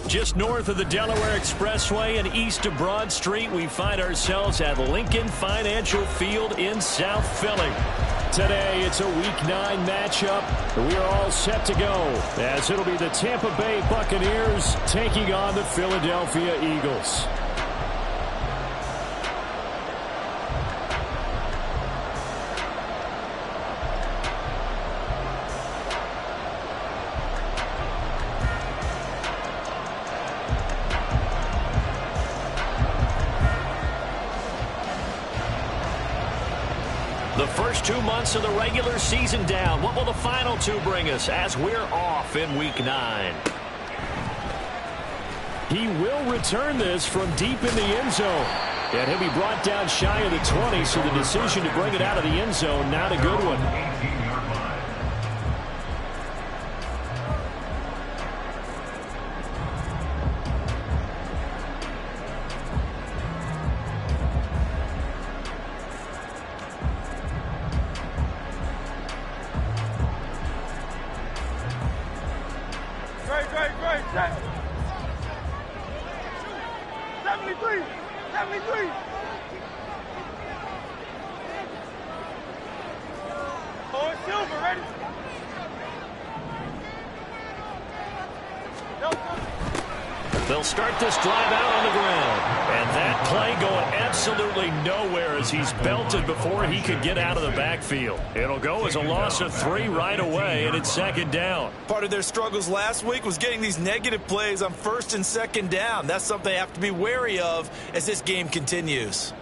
Just north of the Delaware Expressway and east of Broad Street, we find ourselves at Lincoln Financial Field in South Philly. Today, it's a Week 9 matchup. We are all set to go, as it'll be the Tampa Bay Buccaneers taking on the Philadelphia Eagles. The first 2 months of the regular season down. What will the final 2 bring us as we're off in Week 9? He will return this from deep in the end zone. And he'll be brought down shy of the 20, so the decision to bring it out of the end zone, not a good one. Great. 73. Oh, it's Silver, ready? They'll start this drive out on the ground. And that play going absolutely nowhere as he's belted before he could get out of the backfield. It'll go as a loss of 3 right away, and it's second down. Part of their struggles last week was getting these negative plays on first and second down. That's something they have to be wary of as this game continues.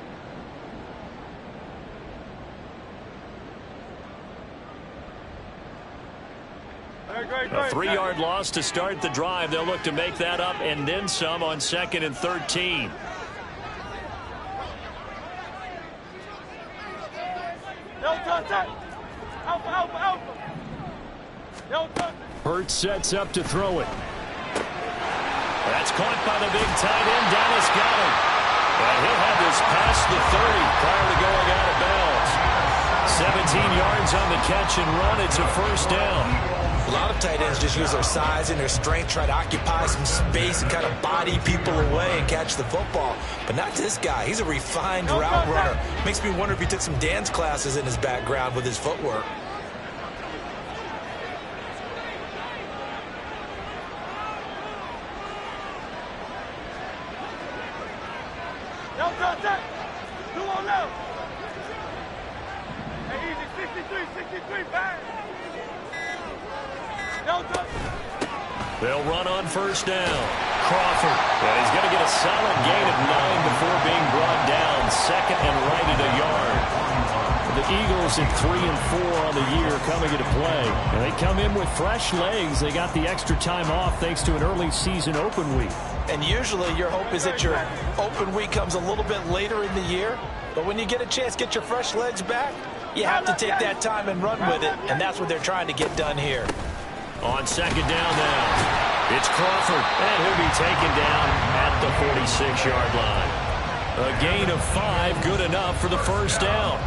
A 3-yard loss to start the drive. They'll look to make that up and then some on 2nd and 13. Hurts sets up to throw it. That's caught by the big tight end, Dallas Goedert. And he'll have this past the 30 prior to going out of bounds. 17 yards on the catch and run. It's a first down. A lot of tight ends just use their size and their strength, try to occupy some space and kind of body people away and catch the football. But not this guy. He's a refined route runner. Makes me wonder if he took some dance classes in his background with his footwork. They'll run on first down. Crawford. And he's going to get a solid gain of 9 before being brought down. Second and right at a yard. The Eagles at 3 and 4 on the year coming into play. And they come in with fresh legs. They got the extra time off thanks to an early season open week. And usually your hope is that your open week comes a little bit later in the year. But when you get a chance to get your fresh legs back, you have to take that time and run with it. And that's what they're trying to get done here. On second down now, it's Crawford, and he'll be taken down at the 46-yard line. A gain of 5, good enough for the first down.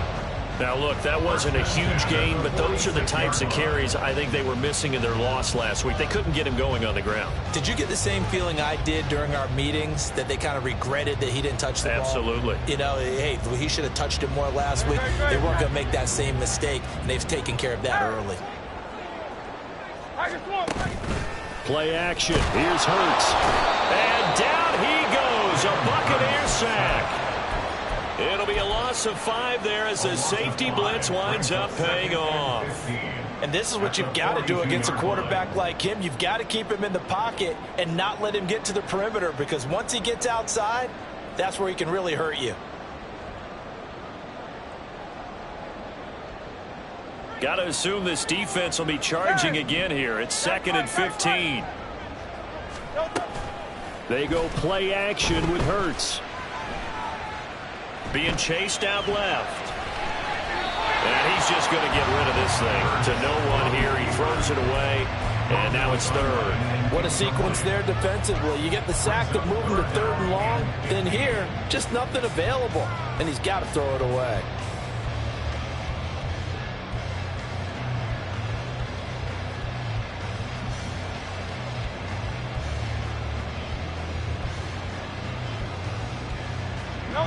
Now, look, that wasn't a huge gain, but those are the types of carries I think they were missing in their loss last week. They couldn't get him going on the ground. Did you get the same feeling I did during our meetings, that they kind of regretted that he didn't touch the ball? Absolutely. You know, hey, he should have touched it more last week. They weren't going to make that same mistake, and they've taken care of that early. Play action. Here's Hurts. And down he goes. A Buccaneer sack. It'll be a loss of 5 there as the safety blitz winds up paying off. And this is what you've got to do against a quarterback like him. You've got to keep him in the pocket and not let him get to the perimeter, because once he gets outside, that's where he can really hurt you. Got to assume this defense will be charging again here. It's 2nd and 15. They go play action with Hurts. being chased out left. And he's just going to get rid of this thing. To no one here. He throws it away. And now it's third. What a sequence there defensively. You get the sack to move him to third and long. Then here, just nothing available. And he's got to throw it away.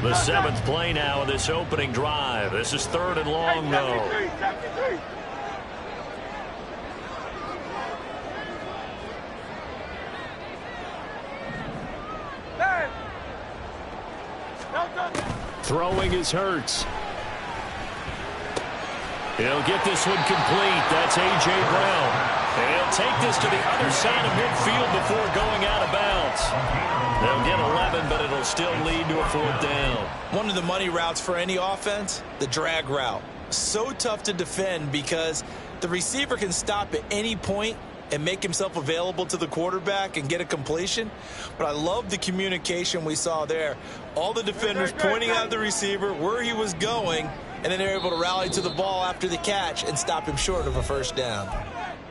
The seventh play now of this opening drive. This is third and long, though. Throwing is Hurts. He'll get this one complete. That's A.J. Brown. And he'll take this to the other side of midfield before going out of bounds. They'll get 11, but it'll still lead to a fourth down. One of the money routes for any offense, the drag route. So tough to defend because the receiver can stop at any point and make himself available to the quarterback and get a completion. But I love the communication we saw there. All the defenders pointing out the receiver where he was going, and then they're able to rally to the ball after the catch and stop him short of a first down.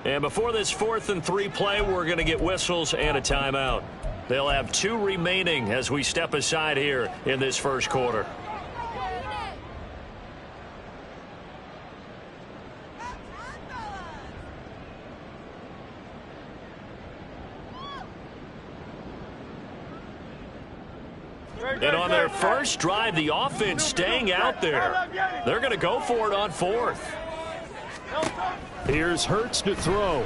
And before this 4th and 3 play, we're going to get whistles and a timeout. They'll have 2 remaining as we step aside here in this first quarter. And on their first drive, the offense staying out there. They're going to go for it on 4th. Here's Hurts to throw.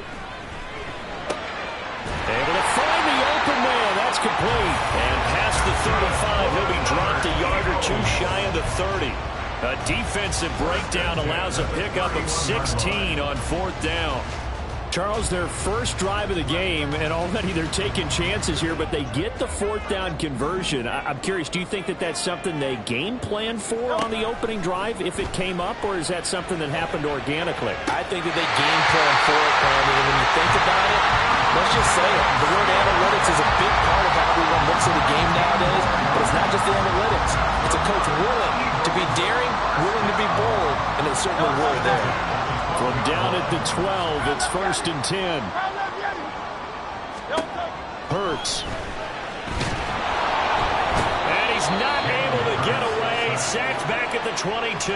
Able to find the open man. That's complete. And past the 35, he'll be dropped a yard or 2 shy of the 30. A defensive breakdown allows a pickup of 16 on 4th down. Charles, their first drive of the game, and already they're taking chances here, but they get the 4th down conversion. I'm curious, do you think that that's something they game planned for on the opening drive if it came up, or is that something that happened organically? I think that they game plan for it, Brandon, and when you think about it, let's just say it. The word analytics is a big part of how everyone looks at the game nowadays, but it's not just the analytics. It's a coach willing to be daring, willing to be bold, and they certainly were there. From down at the 12, it's 1st and 10. Hurts. And he's not able to get away. Sacked back at the 22.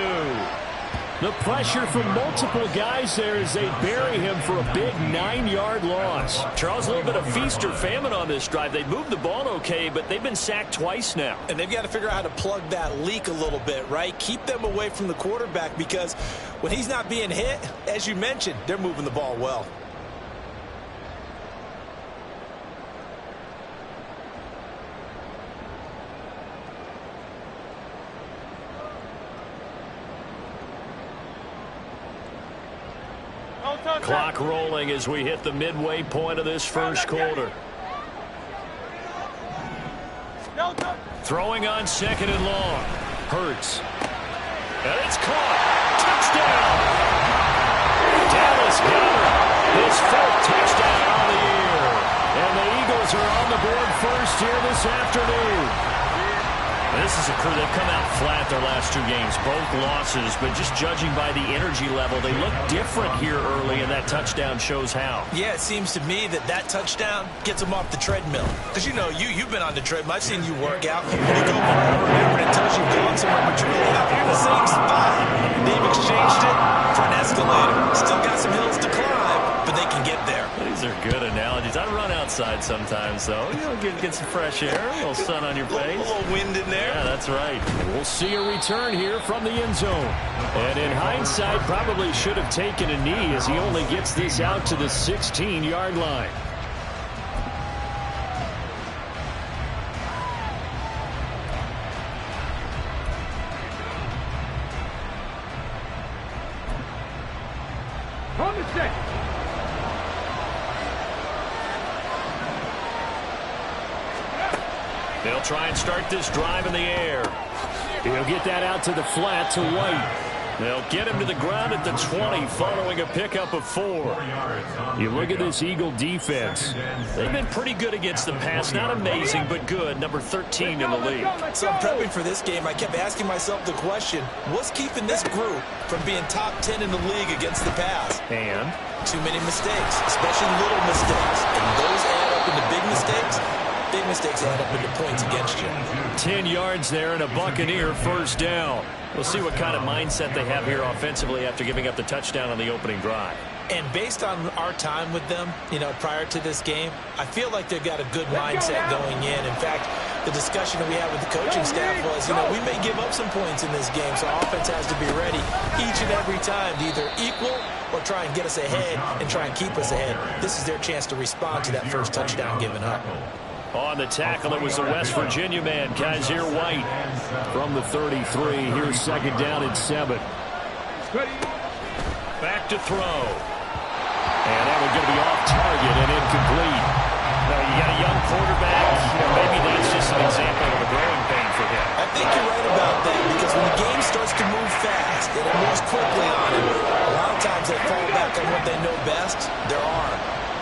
The pressure from multiple guys there as they bury him for a big 9-yard loss. Charles, a little bit of feast or famine on this drive. They moved the ball okay, but they've been sacked twice now. And they've got to figure out how to plug that leak a little bit, right? Keep them away from the quarterback because when he's not being hit, as you mentioned, they're moving the ball well. Clock rolling as we hit the midway point of this first quarter. Throwing on 2nd and long. Hurts. And it's caught. Touchdown. Dallas Goedert, his 4th touchdown on the year. And the Eagles are on the board first here this afternoon. This is a crew. They've come out flat their last 2 games, both losses, but just judging by the energy level, they look different here early, and that touchdown shows how. Yeah, it seems to me that touchdown gets them off the treadmill. Because, you know, you've been on the treadmill. I've seen you work out. You go forever and ever, and it tells you've gone somewhere, but you're really not in the same spot. They've exchanged it for an escalator. Still got some hills to climb, but they can get there. These are good analogies. I run outside sometimes, though. You know, get some fresh air, a little sun on your face. A little wind in there. Yeah, that's right. We'll see a return here from the end zone. And in hindsight, probably should have taken a knee as he only gets this out to the 16-yard line. On the stick. They'll try and start this drive in the air. He'll get that out to the flat to White. They'll get him to the ground at the 20 following a pickup of 4. You look at this Eagle defense. They've been pretty good against the pass. Not amazing, but good. Number 13 in the league. So I'm prepping for this game. I kept asking myself the question, what's keeping this group from being top 10 in the league against the pass? And too many mistakes, especially little mistakes. And those add up into big mistakes. Big mistakes add up into points against you. 10 yards there and a Buccaneer first down. We'll see what kind of mindset they have here offensively after giving up the touchdown on the opening drive. And based on our time with them, prior to this game, I feel like they've got a good mindset going in. In fact, the discussion that we had with the coaching staff was, we may give up some points in this game, so our offense has to be ready each and every time to either equal or try and get us ahead and try and keep us ahead. This is their chance to respond to that first touchdown given up. On the tackle, it was the West Virginia man, Kaiser White. From the 33, here's second down and 7. Back to throw. And that one's going to be off target and incomplete. Now, you got a young quarterback. Maybe that's just an example of a growing pain for him. I think you're right about that, because when the game starts to move fast and it moves quickly on him, a lot of times they fall back on what they know best, their arm.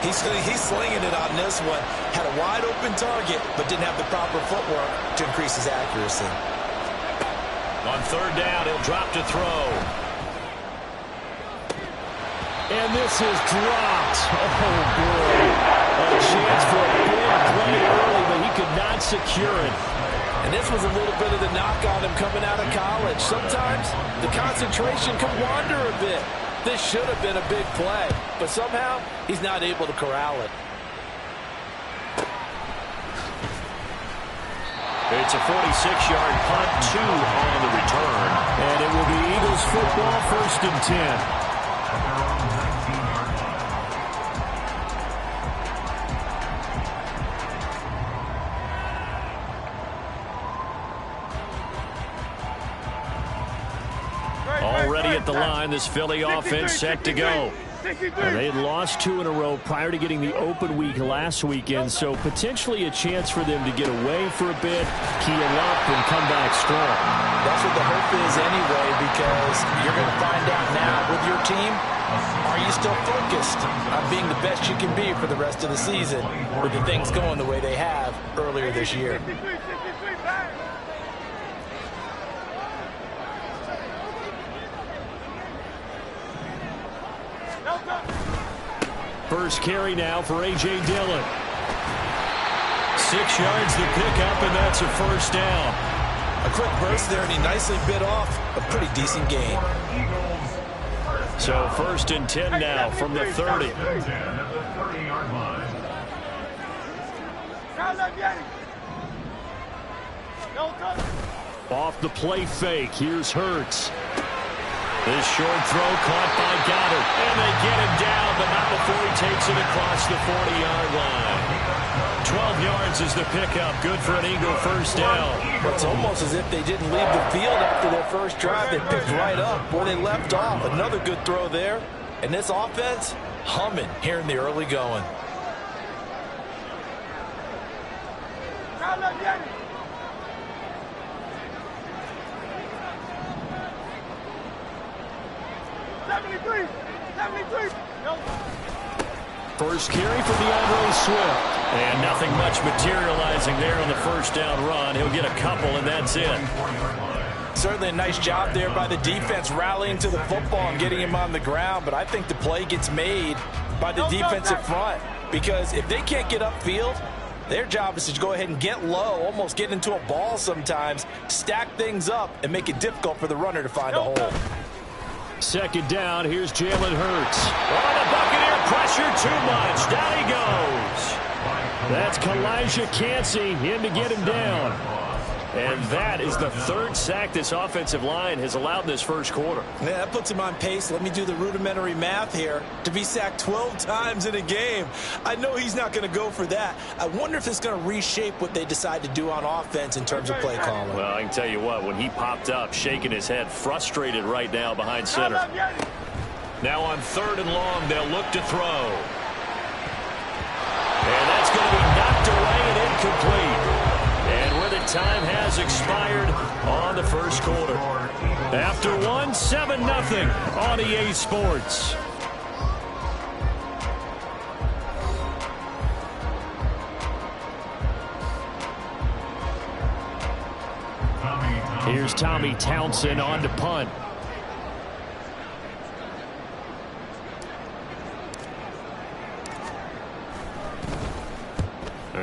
He's slinging it on this one. Had a wide open target, but didn't have the proper footwork to increase his accuracy. On third down, he'll drop to throw. And this is dropped. Oh, boy. A chance for a big play early, but he could not secure it. And this was a little bit of the knock on him coming out of college. Sometimes the concentration can wander a bit. This should have been a big play, but somehow he's not able to corral it. It's a 46-yard punt, 2 on the return. And it will be Eagles football, first and 10. Already at the line, this Philly offense set to go. And they had lost 2 in a row prior to getting the open week last weekend, so potentially a chance for them to get away for a bit, keel up, and come back strong. That's what the hope is anyway, because you're going to find out now with your team, are you still focused on being the best you can be for the rest of the season with the things going the way they have earlier this year? First carry now for A.J. Dillon. 6 yards the pickup, and that's a first down. A quick burst there, and he nicely bit off a pretty decent gain. So first and 10 now from the 30. Off the play fake, here's Hurts. This short throw caught by Goddard. And they get him down, but not before he takes it across the 40-yard line. 12 yards is the pickup. Good for an Eagle first down. It's almost as if they didn't leave the field after their first drive. They picked right up where they left off. Another good throw there. And this offense, humming here in the early going. First carry for DeAndre Swift. And nothing much materializing there on the first down run. He'll get a couple, and that's it. Certainly a nice job there by the defense rallying to the football and getting him on the ground. But I think the play gets made by the defensive front, because if they can't get upfield, their job is to go ahead and get low, almost get into a ball sometimes, stack things up, and make it difficult for the runner to find a hole. Second down, here's Jalen Hurts. Oh, the Buccaneer pressure too much. Down he goes. That's Kalijah Cansey in to get him down. And that is the third sack this offensive line has allowed this first quarter. Yeah, that puts him on pace. Let me do the rudimentary math here. To be sacked 12 times in a game, I know he's not going to go for that. I wonder if it's going to reshape what they decide to do on offense in terms of play calling. Well, I can tell you what, when he popped up, shaking his head, frustrated right now behind center. Now on third and long, they'll look to throw. And that's going to be knocked away and incomplete. And with it time has expired on the first quarter. After one, 7-0 on EA Sports. Here's Tommy Townsend on to punt.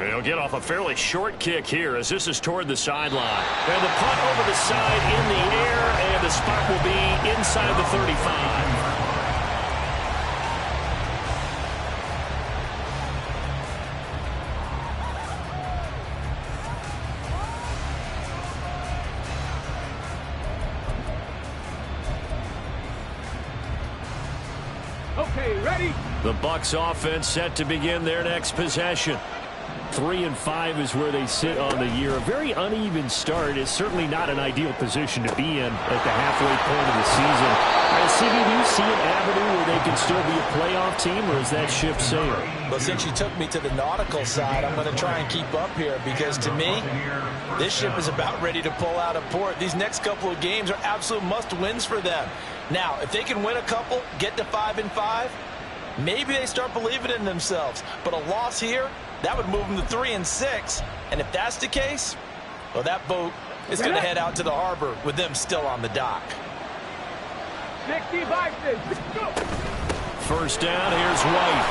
He'll get off a fairly short kick here as this is toward the sideline. And the punt over the side in the air, and the spot will be inside the 35. Okay, ready? The Bucs offense set to begin their next possession. 3-5 is where they sit on the year. A very uneven start is certainly not an ideal position to be in at the halfway point of the season. CB, do you see an avenue where they can still be a playoff team, or is that ship sailed? But since you took me to the nautical side, I'm going to try and keep up here because to me, this ship is about ready to pull out of port. These next couple of games are absolute must-wins for them. Now, if they can win a couple, get to 5-5, maybe they start believing in themselves. But a loss here, that would move them to 3-6. And if that's the case, well, that boat is going to head out to the harbor with them still on the dock. 60 boxes. Go. First down, here's White.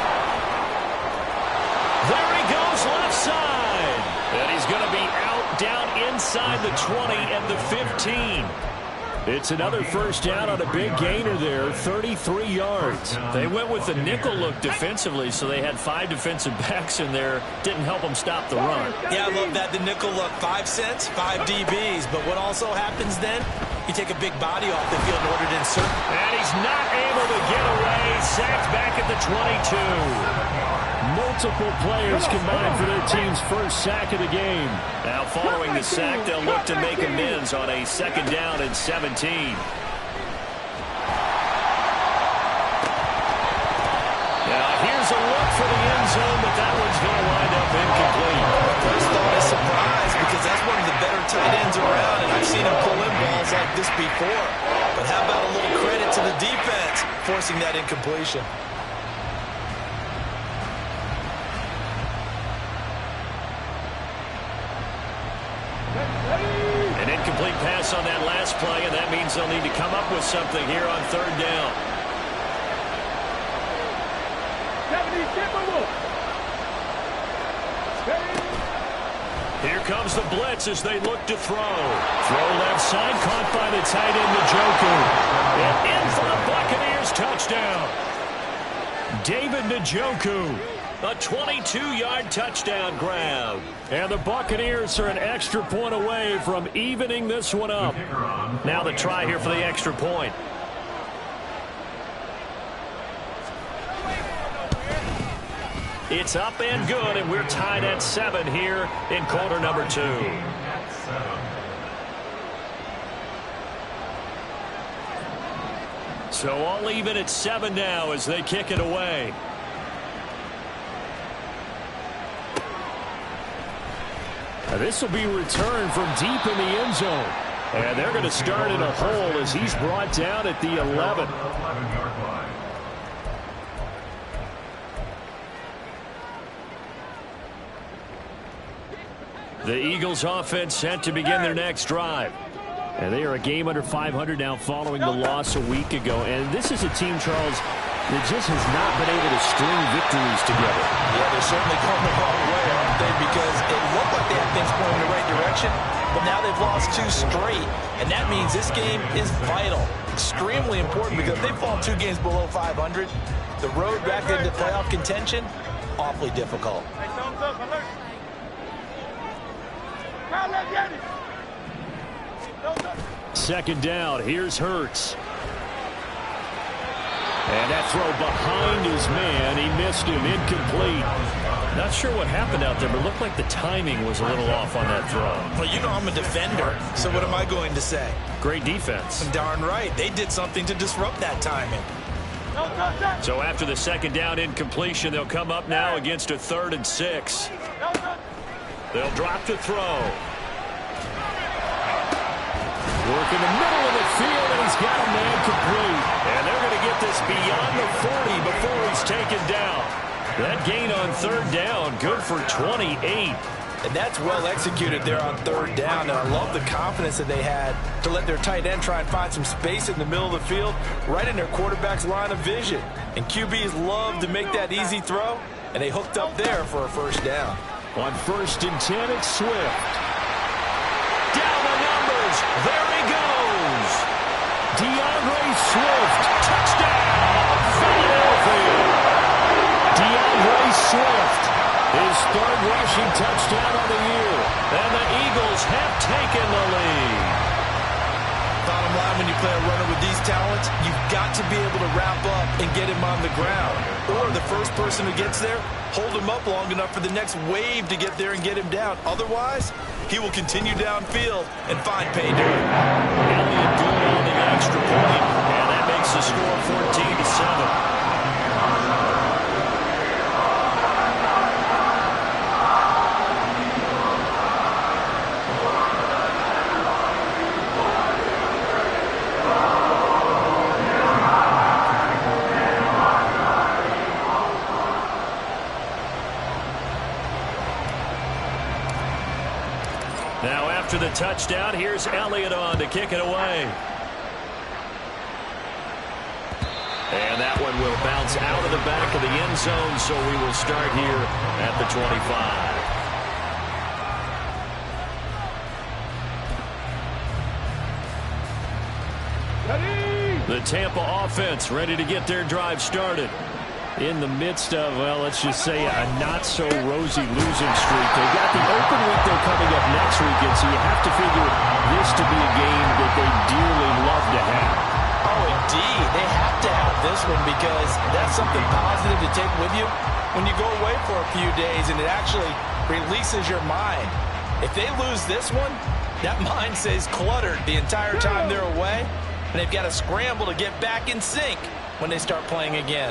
There he goes, left side. And he's going to be out down inside the 20 and the 15. It's another first down on a big gainer there, 33 yards. They went with the nickel look defensively, so they had 5 defensive backs in there. Didn't help them stop the run. Yeah, I love that, the nickel look. 5 cents, 5 DBs. But what also happens then, you take a big body off the field in order to insert. And he's not able to get away. Sacked back at the 22. Multiple players combined for their team's first sack of the game. Now following the sack, they'll look to make amends on a second down and 17. Now here's a look for the end zone, but that one's going to wind up incomplete. First thought is surprise because that's one of the better tight ends around, and I've seen him pull in balls like this before. But how about a little credit to the defense forcing that incompletion? An incomplete pass on that last play, and that means they'll need to come up with something here on third down. 70, Here comes the blitz as they look to throw. Throw left side, caught by the tight end, Njoku. And in for the Buccaneers, touchdown. David Njoku. A 22-yard touchdown grab. And the Buccaneers are an extra point away from evening this one up. Now the try here for the extra point. It's up and good, and we're tied at 7 here in quarter number 2. So all even at 7 now as they kick it away. This will be returned from deep in the end zone. And they're going to start in a hole as he's brought down at the 11. The Eagles offense set to begin their next drive. And they are a game under 500 now following the loss a week ago. And this is a team, Charles, that just has not been able to string victories together. Yeah, they're certainly going the wrong way, aren't they? Because it looked like they had things going in the right direction, but now they've lost 2 straight. And that means this game is vital, extremely important, because if they fall 2 games below 500, the road back into playoff contention, awfully difficult. Hey, thumbs up, alert. Crowd, let's get it. Thumbs up. Second down, here's Hurts. And that throw behind his man, he missed him, incomplete. Not sure what happened out there, but it looked like the timing was a little off on that throw. Well, you know I'm a defender, so what am I going to say? Great defense. Darn right. They did something to disrupt that timing. So after the second down incompletion, they'll come up now against a 3rd and 6. They'll drop to throw. Working the middle of the field, and he's got a man complete. And they're going to get this beyond the 40 before he's taken down. That gain on third down, good for 28. And that's well executed there on third down. And I love the confidence that they had to let their tight end try and find some space in the middle of the field, right in their quarterback's line of vision. And QBs love to make that easy throw, and they hooked up there for a first down. On 1st and 10, it's Swift. Down the numbers. There he goes. DeAndre Swift. Touchdown. Philadelphia. DeAndre Swift. His 3rd rushing touchdown of the year. And the Eagles have taken the lead. Bottom line, when you play a runner with these talents, you've got to be able to wrap up and get him on the ground. Or the first person who gets there, hold him up long enough for the next wave to get there and get him down. Otherwise, he will continue downfield and find pay dirt. Elliott good on the extra point, and that makes the score 14-7. Now after the touchdown, here's Elliott on to kick it away. And that one will bounce out of the back of the end zone, so we will start here at the 25. The Tampa offense ready to get their drive started. In the midst of, well, let's just say a not-so-rosy losing streak. They've got the open window coming up next weekend, so you have to figure this to be a game that they dearly love to have. Oh, indeed. They have to have this one because that's something positive to take with you when you go away for a few days, and it actually releases your mind. If they lose this one, that mind stays cluttered the entire time they're away, and they've got to scramble to get back in sync when they start playing again.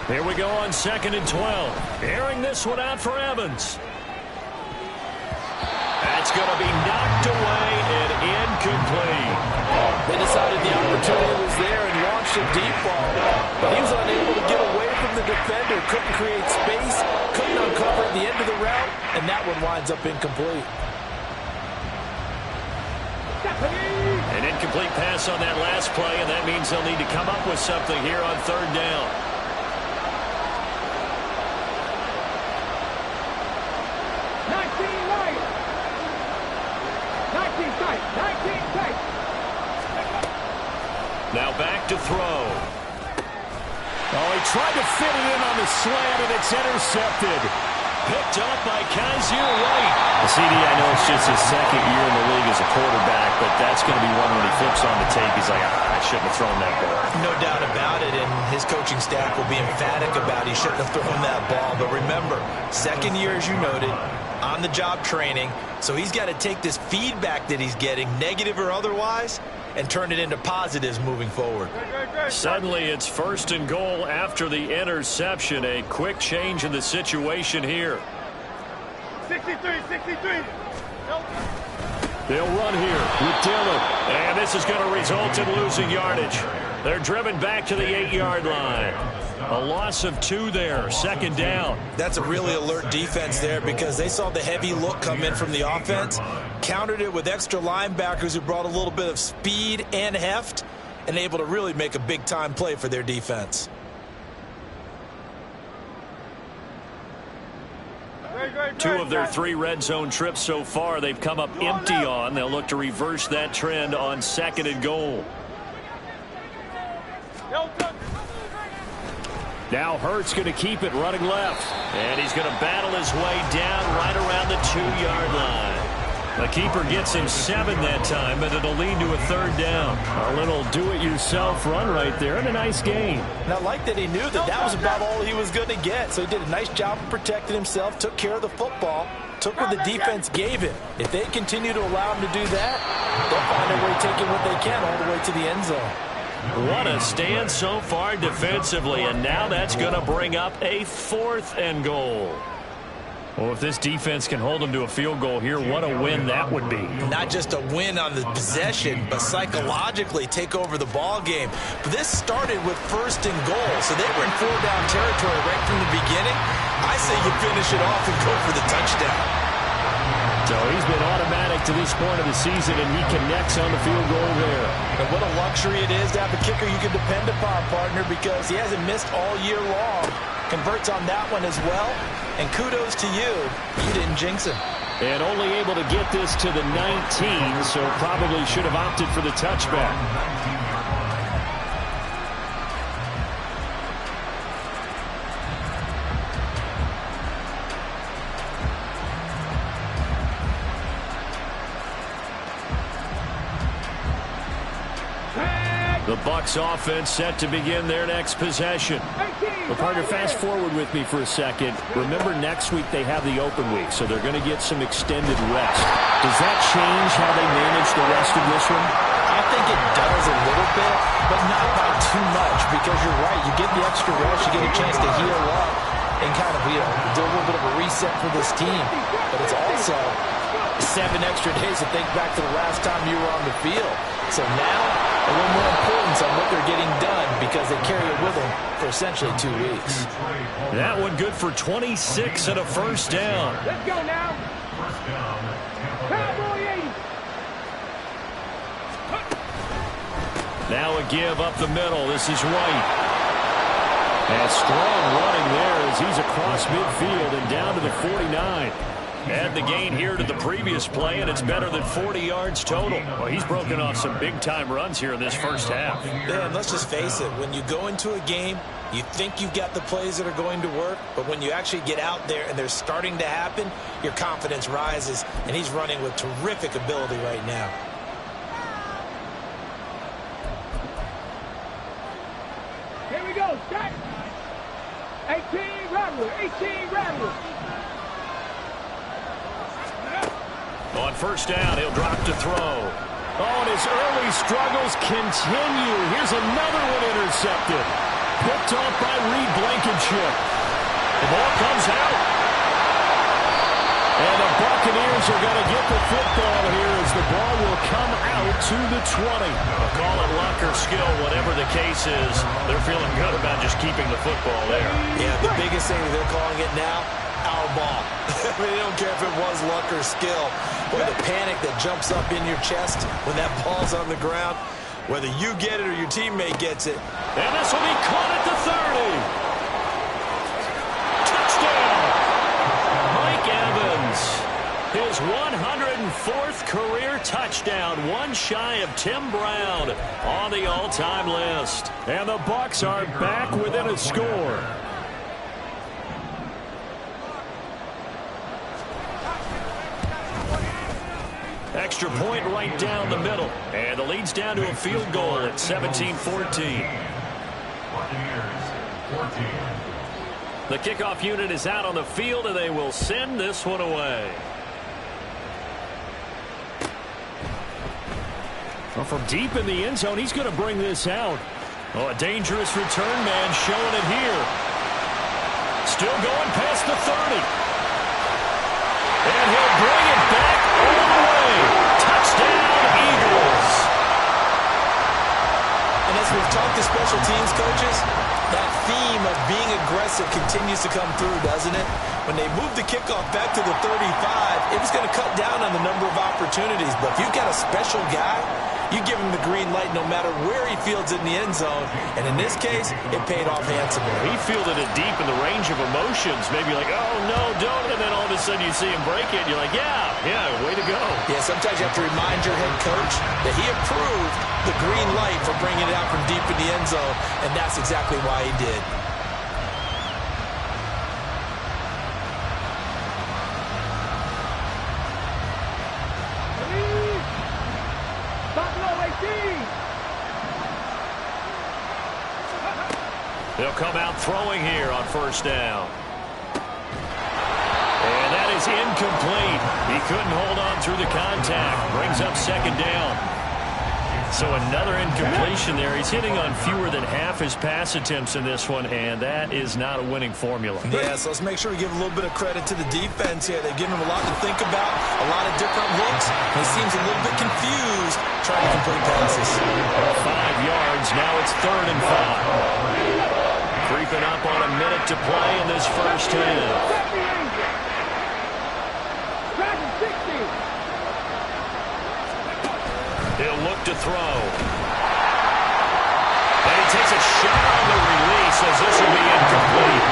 Here we go on 2nd and 12. Airing this one out for Evans. That's going to be knocked away and incomplete. They decided the opportunity was there and launched a deep ball, but he was unable to get away from the defender, couldn't create space, couldn't uncover at the end of the route, and that one winds up incomplete. An incomplete pass on that last play, and that means they'll need to come up with something here on 3rd down. Now back to throw. Oh, he tried to fit it in on the slant, and it's intercepted. Picked up by Kaiser White. The CD, I know it's just his 2nd year in the league as a quarterback, but that's going to be one when he flips on the tape. He's like, I shouldn't have thrown that ball. No doubt about it, and his coaching staff will be emphatic about he shouldn't have thrown that ball. But remember, 2nd year, as you noted, on-the-job training, so he's got to take this feedback that he's getting, negative or otherwise, and turn it into positives moving forward. Suddenly, it's 1st and goal after the interception. A quick change in the situation here. 63. They'll run here with Dillon. And this is going to result in losing yardage. They're driven back to the 8-yard line. A loss of 2 there, 2nd down. That's a really alert defense there because they saw the heavy look come in from the offense, countered it with extra linebackers who brought a little bit of speed and heft, and able to really make a big-time play for their defense. Two of their 3 red zone trips so far, they've come up empty on. They'll look to reverse that trend on 2nd and goal. Now Hurts going to keep it running left. And he's going to battle his way down right around the 2-yard line. The keeper gets him 7 that time, but it'll lead to a 3rd down. A little do-it-yourself run right there and a nice gain. And I like that he knew that that was about all he was going to get. So he did a nice job of protecting himself, took care of the football, took what the defense gave him. If they continue to allow him to do that, they'll find a way taking what they can all the way to the end zone. What a stand so far defensively, and now that's going to bring up a 4th and goal. Well, if this defense can hold them to a field goal here, what a win that would be. Not just a win on the possession, but psychologically take over the ball game. But this started with 1st and goal, so they were in 4-down territory right from the beginning. I say you finish it off and go for the touchdown. So he's been automatic to this point of the season, and he connects on the field goal there. And what a luxury it is to have a kicker you can depend upon, partner, because he hasn't missed all year long. Converts on that one as well. And kudos to you. You didn't jinx him. And only able to get this to the 19, so probably should have opted for the touchback. The Bucs offense set to begin their next possession. Well, partner, fast forward with me for a second. Remember, next week they have the open week, so they're going to get some extended rest. Does that change how they manage the rest of this one? I think it does a little bit, but not by too much, because you're right. You get the extra rest, you get a chance to heal up and kind of, do a little bit of a reset for this team. But it's also 7 extra days to think back to the last time you were on the field. So now, a little more importance on what they're getting done because they carry it with them for essentially 2 weeks. That one good for 26 and a 1st down. Let's go now. Cowboy 80. Now a give up the middle. This is White. And strong running there as he's across midfield and down to the 49. Add the gain here to the previous play, and it's better than 40 yards total. Well, he's broken off some big-time runs here in this first half. Yeah, and let's just face it. When you go into a game, you think you've got the plays that are going to work, but when you actually get out there and they're starting to happen, your confidence rises, and he's running with terrific ability right now. Here we go. Start. 18 Rattler. 18 Rattler. On 1st down, he'll drop to throw. Oh, and his early struggles continue. Here's another one intercepted. Picked off by Reed Blankenship. The ball comes out. And the Buccaneers are going to get the football here as the ball will come out to the 20. I'll call it luck or skill, whatever the case is. They're feeling good about just keeping the football there. Yeah, the biggest thing that they're calling it now, our ball. I mean, they don't care if it was luck or skill. Boy, the panic that jumps up in your chest when that ball's on the ground, whether you get it or your teammate gets it. And this will be caught at the 30. Touchdown! Mike Evans. His 104th career touchdown, one shy of Tim Brown on the all-time list. And the Bucs are back within a score. Extra point right down the middle. And the lead's down to a field goal at 17-14. The kickoff unit is out on the field, and they will send this one away. Well, from deep in the end zone, he's going to bring this out. Oh, a dangerous return man showing it here. Still going past the 30. And he'll bring it back all the way. Touchdown, Eagles. And as we've talked to special teams coaches, that theme of being aggressive continues to come through, doesn't it? When they moved the kickoff back to the 35, it was going to cut down on the number of opportunities. But if you've got a special guy, you give him the green light no matter where he fields in the end zone. And in this case, it paid off handsomely. He fielded it deep in the range of emotions. Maybe like, oh, no, don't. And then all of a sudden you see him break it. And you're like, yeah, way to go. Yeah, sometimes you have to remind your head coach that he approved the green light for bringing it out from deep in the end zone. And that's exactly why he did. They'll come out throwing here on 1st down. And that is incomplete. He couldn't hold on through the contact. Brings up 2nd down. So another incompletion there. He's hitting on fewer than half his pass attempts in this one, and that is not a winning formula. Yeah, so let's make sure we give a little bit of credit to the defense here. They've given him a lot to think about, a lot of different looks. He seems a little bit confused trying to complete passes. 5 yards. Now it's 3rd and 5. Creeping up on a minute to play in this first half. He'll look to throw. And he takes a shot on the release as this will be incomplete.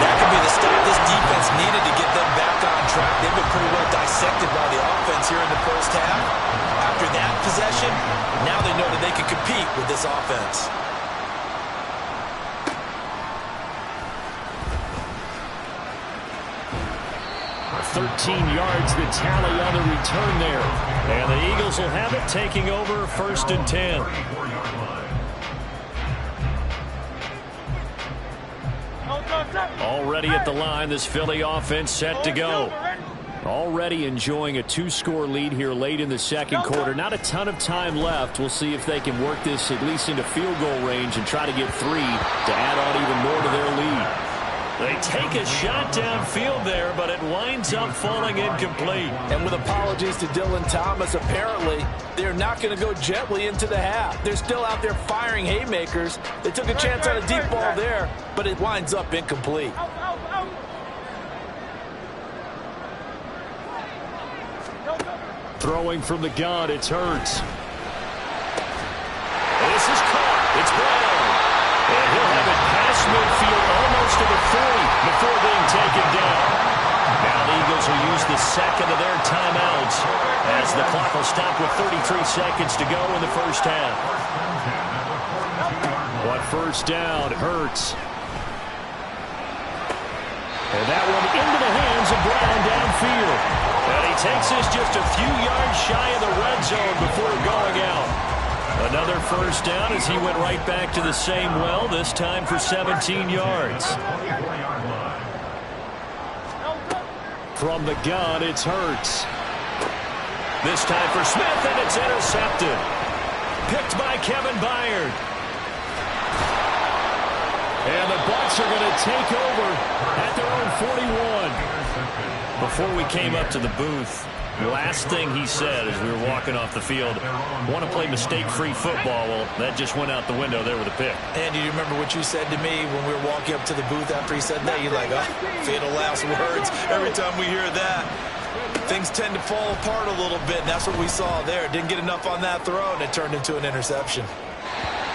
That could be the stop this defense needed to get them back on track. They've been pretty well dissected by the offense here in the first half. After that possession, now they know that they can compete with this offense. 13 yards the tally on the return there. And the Eagles will have it, taking over 1st and 10. Already at the line, this Philly offense set to go. Already enjoying a 2-score lead here late in the second quarter. Not a ton of time left. We'll see if they can work this at least into field goal range and try to get 3 to add on even more to their lead. They take a shot downfield there, but it winds up falling incomplete. And with apologies to Dylan Thomas, apparently they're not going to go gently into the half. They're still out there firing haymakers. They took a chance on a deep ball there, but it winds up incomplete. Throwing from the gun, it's Hurts. This is caught. It's Brown. And he'll have it past midfield almost to the 40 before being taken down. Now the Eagles will use the second of their timeouts as the clock will stop with 33 seconds to go in the first half. What first down, Hurts. And that one into the hands of Brown downfield. And he takes this just a few yards shy of the red zone before going out. Another first down as he went right back to the same well, this time for 17 yards. From the gun, it's Hurts. This time for Smith, and it's intercepted. Picked by Kevin Byard. And the Bucs are going to take over at their own 41. Before we came up to the booth, the last thing he said as we were walking off the field, want to play mistake-free football. Well, that just went out the window there with a pick. And do you remember what you said to me when we were walking up to the booth after he said that? You're like, oh, fatal last words. Every time we hear that, things tend to fall apart a little bit. And that's what we saw there. Didn't get enough on that throw, and it turned into an interception.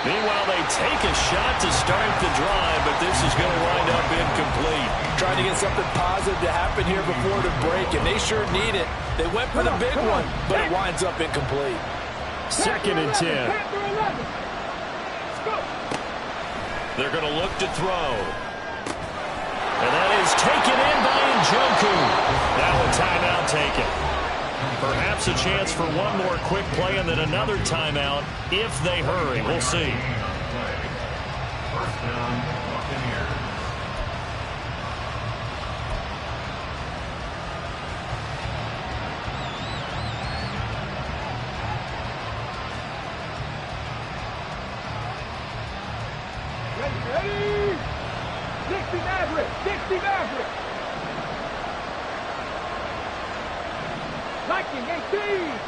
Meanwhile, they take a shot to start the drive, but this is going to wind up incomplete. Trying to get something positive to happen here before the break, and they sure need it. They went for the big one, but it winds up incomplete. 2nd and 10. They're going to look to throw. And that is taken in by Njoku. Now a timeout taken. Perhaps a chance for one more quick play and then another timeout if they hurry. We'll see. First down, Buccaneers. Ready? Dixie Maverick! Dixie Maverick! Liking 18!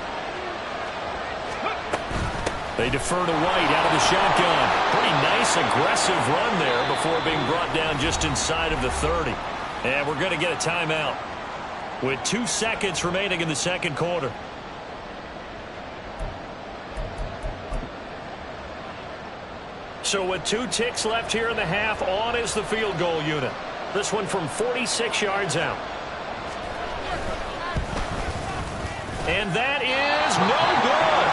They defer to White out of the shotgun. Pretty nice, aggressive run there before being brought down just inside of the 30. And we're going to get a timeout with 2 seconds remaining in the second quarter. So with 2 ticks left here in the half, on is the field goal unit. This one from 46 yards out. And that is no good.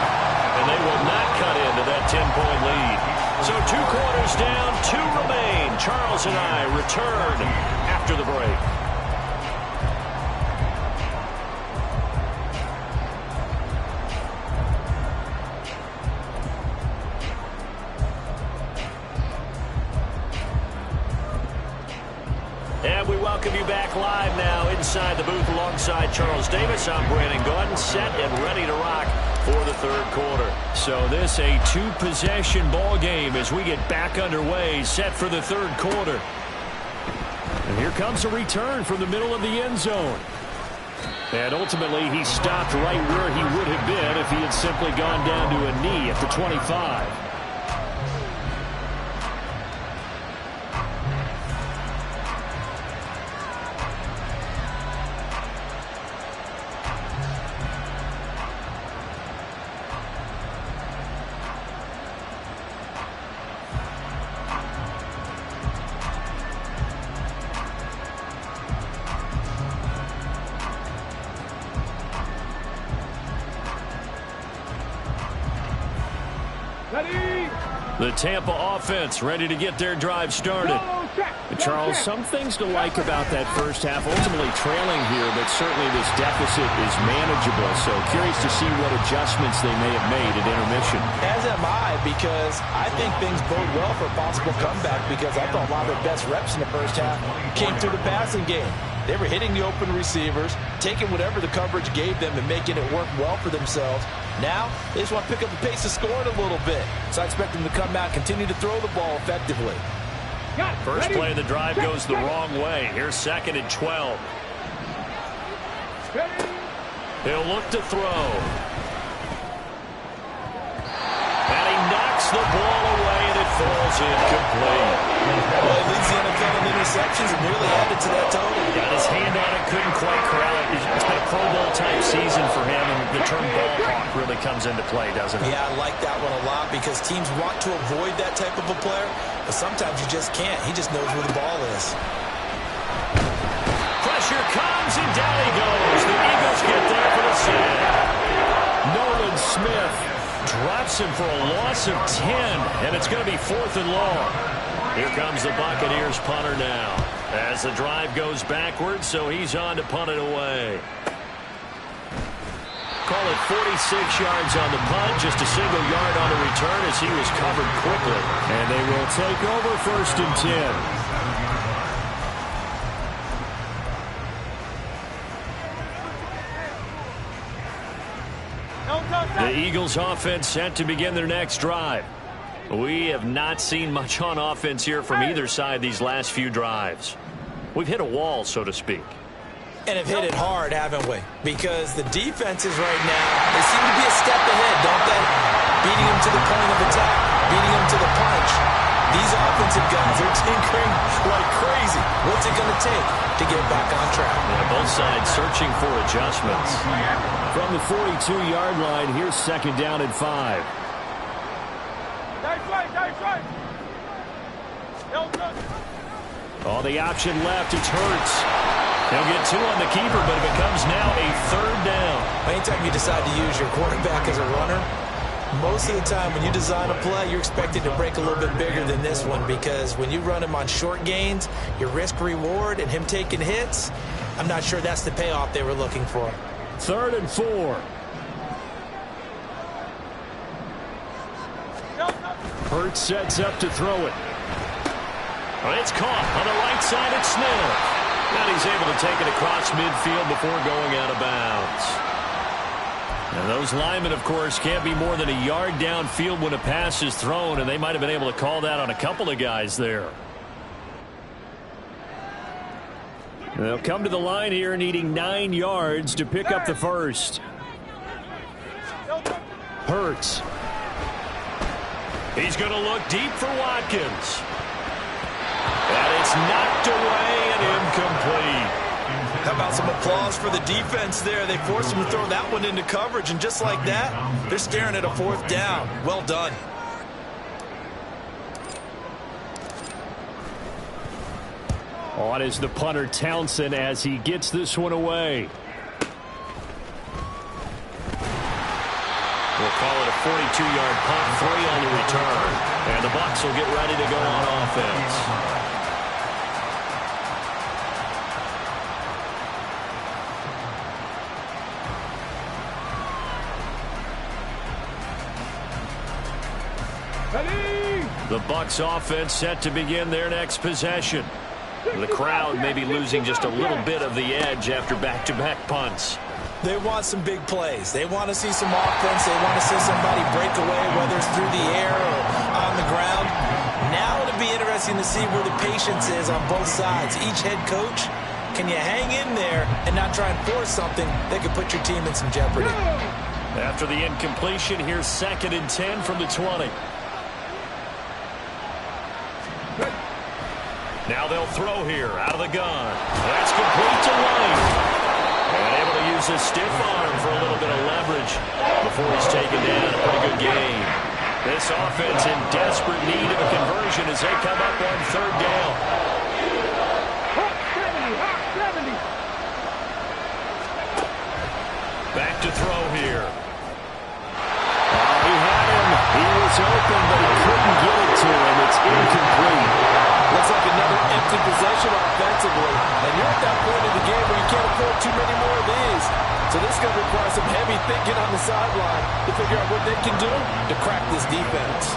And they will not cut into that 10-point lead. So 2 quarters down, 2 remain. Charles and I return after the break. And we welcome you back live now inside the booth alongside Charles Davis. I'm Brandon Gaudin, set and ready to rock for the third quarter. So this a two-possession ball game as we get back underway, set for the third quarter. And here comes a return from the middle of the end zone. And ultimately, he stopped right where he would have been if he had simply gone down to a knee at the 25. The Tampa offense ready to get their drive started. Charles, some things to like about that first half. Ultimately trailing here, but certainly this deficit is manageable. So curious to see what adjustments they may have made at intermission. As am I, because I think things bode well for a possible comeback, because I thought a lot of their best reps in the first half came through the passing game. They were hitting the open receivers, taking whatever the coverage gave them and making it work well for themselves. Now, they just want to pick up the pace of scoring a little bit. So I expect them to come out, continue to throw the ball effectively. First play of the drive goes the wrong way. Here's 2nd and 12. He'll look to throw. And he knocks the ball away, and it falls incomplete. Well, he leads the NFL in interceptions and nearly added to that total. Got his hand on it, couldn't quite corral it. It's been a Pro Bowl-type season for him, and the term ball hawk really comes into play, doesn't it? Yeah, I like that one a lot, because teams want to avoid that type of a player, but sometimes you just can't. He just knows where the ball is. Pressure comes, and down he goes. The Eagles get there for the sack. Nolan Smith drops him for a loss of 10, and it's going to be 4th and long. Here comes the Buccaneers punter now, as the drive goes backwards, so he's on to punt it away. Call it 46 yards on the punt, just a single yard on the return as he was covered quickly. And they will take over 1st and 10. The Eagles offense set to begin their next drive. We have not seen much on offense here from either side these last few drives. We've hit a wall, so to speak. And have hit it hard, haven't we? Because the defenses right now, they seem to be a step ahead, don't they? Beating them to the point of attack, beating them to the punch. These offensive guys are tinkering like crazy. What's it going to take to get back on track? Yeah, both sides searching for adjustments. From the 42-yard line, here's 2nd down and 5. Oh, the option left. It's Hurts. He'll get 2 on the keeper, but it becomes now a 3rd down. Anytime you decide to use your quarterback as a runner, most of the time when you design a play, you're expected to break a little bit bigger than this one, because when you run him on short gains, your risk-reward and him taking hits, I'm not sure that's the payoff they were looking for. 3rd and 4. Hurts sets up to throw it. It's caught on the right side at Smith. And he's able to take it across midfield before going out of bounds. And those linemen, of course, can't be more than a yard downfield when a pass is thrown, and they might have been able to call that on a couple of guys there. They'll come to the line here needing 9 yards to pick up the first. Hurts. He's going to look deep for Watkins. And it's knocked away and incomplete. How about some applause for the defense there? They forced him to throw that one into coverage, and just like that, they're staring at a 4th down. Well done. On is the punter Townsend as he gets this one away. We'll call it a 42-yard punt, 3 on the return. And the Bucs will get ready to go on offense. The Bucs offense set to begin their next possession. The crowd may be losing just a little bit of the edge after back-to-back punts. They want some big plays. They want to see some offense. They want to see somebody break away, whether it's through the air or on the ground. Now it'll be interesting to see where the patience is on both sides. Each head coach, can you hang in there and not try and force something that could put your team in some jeopardy? After the incompletion, here's 2nd and 10 from the 20. Now they'll throw here out of the gun. That's complete to White. And able to use his stiff arm for a little bit of leverage before he's taken down. A pretty good game. This offense in desperate need of a conversion as they come up on 3rd down. Back to throw here. He had him. He was open, but he couldn't get it to him. It's incomplete. Looks like another empty possession offensively. And you're at that point in the game where you can't afford too many more of these. So this is going to require some heavy thinking on the sideline to figure out what they can do to crack this defense.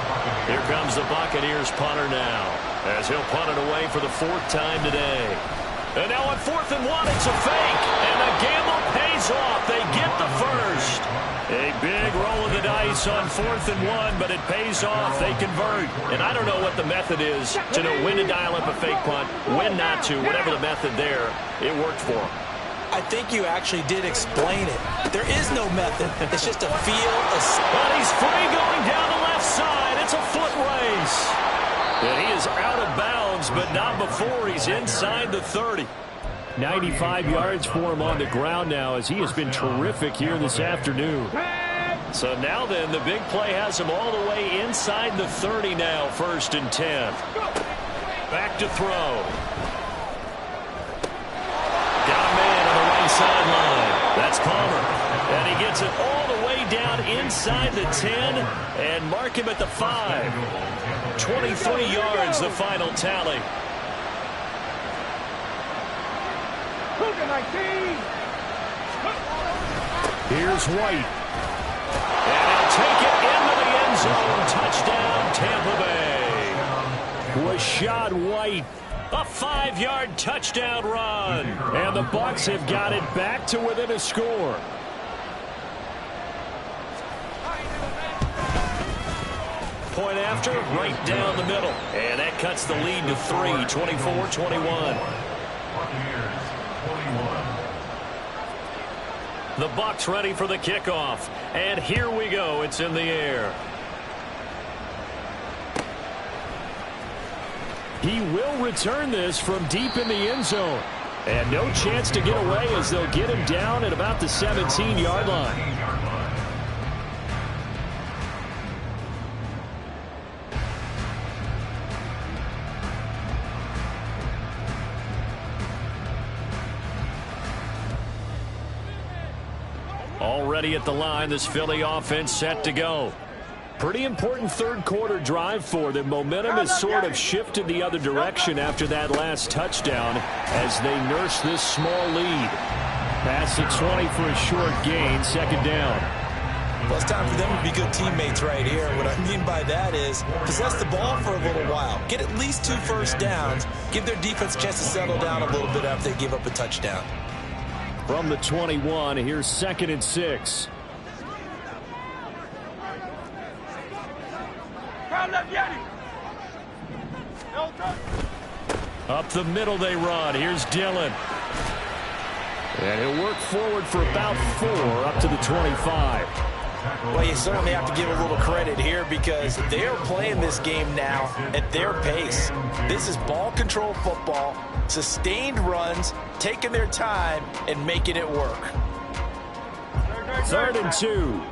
Here comes the Buccaneers punter now, as he'll punt it away for the 4th time today. And now on 4th and 1, it's a fake. And the gamble pays off. They get the first. A big roll of the dice on 4th and 1, but it pays off. They convert. And I don't know what the method is to know when to dial up a fake punt, when not to, whatever the method there. It worked for them. I think you actually did explain it. There is no method. It's just a feel. But he's free going down the left side. It's a foot race. And he is out of bounds, but not before he's inside the 30. 95 yards for him on the ground now, as he has been terrific here this afternoon. So now then, the big play has him all the way inside the 30 now, 1st and 10. Back to throw. Got a man on the right sideline. That's Palmer. And he gets it all the way down inside the 10 and mark him at the 5. 23 yards, the final tally. Here's White. And he'll take it into the end zone. Touchdown, Tampa Bay. Rashad White. A 5-yard touchdown run. And the Bucs have got it back to within a score. Point after, right down the middle. And that cuts the lead to 3, 24-21. The Bucs ready for the kickoff. And here we go. It's in the air. He will return this from deep in the end zone. And no chance to get away as they'll get him down at about the 17-yard line. Already at the line, this Philly offense set to go. Pretty important third quarter drive for them. Momentum has sort of shifted the other direction after that last touchdown as they nurse this small lead. Pass to 20 for a short gain, 2nd down. Well, it's time for them to be good teammates right here. What I mean by that is possess the ball for a little while. Get at least 2 first downs. Give their defense a chance to settle down a little bit after they give up a touchdown. From the 21, here's 2nd and 6. Up the middle they run. Here's Dillon. And he'll work forward for about 4 up to the 25. Well, you certainly have to give a little credit here because they're playing this game now at their pace. This is ball control football, sustained runs, taking their time and making it work. 3rd and 2.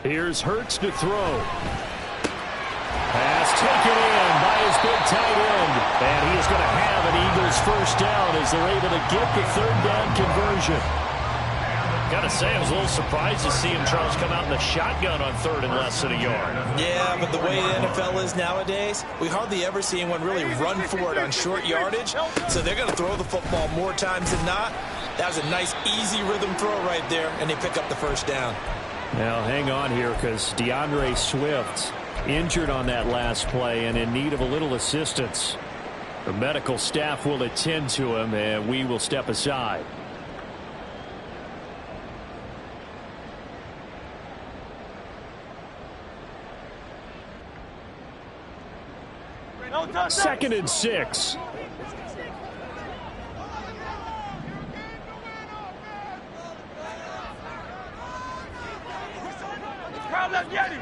Here's Hurts to throw. Pass taken in by his big tight end. And he is going to have an Eagles first down as they're able to get the 3rd down conversion. Gotta say, I was a little surprised to see him, Charles, come out in the shotgun on 3rd and less than a yard. Yeah, but the way the NFL is nowadays, we hardly ever see anyone really run for it on short yardage. So they're going to throw the football more times than not. That was a nice, easy rhythm throw right there, and they pick up the first down. Now, hang on here because DeAndre Swift injured on that last play and in need of a little assistance. The medical staff will attend to him, and we will step aside. Second and 6. Crowd left Yeti.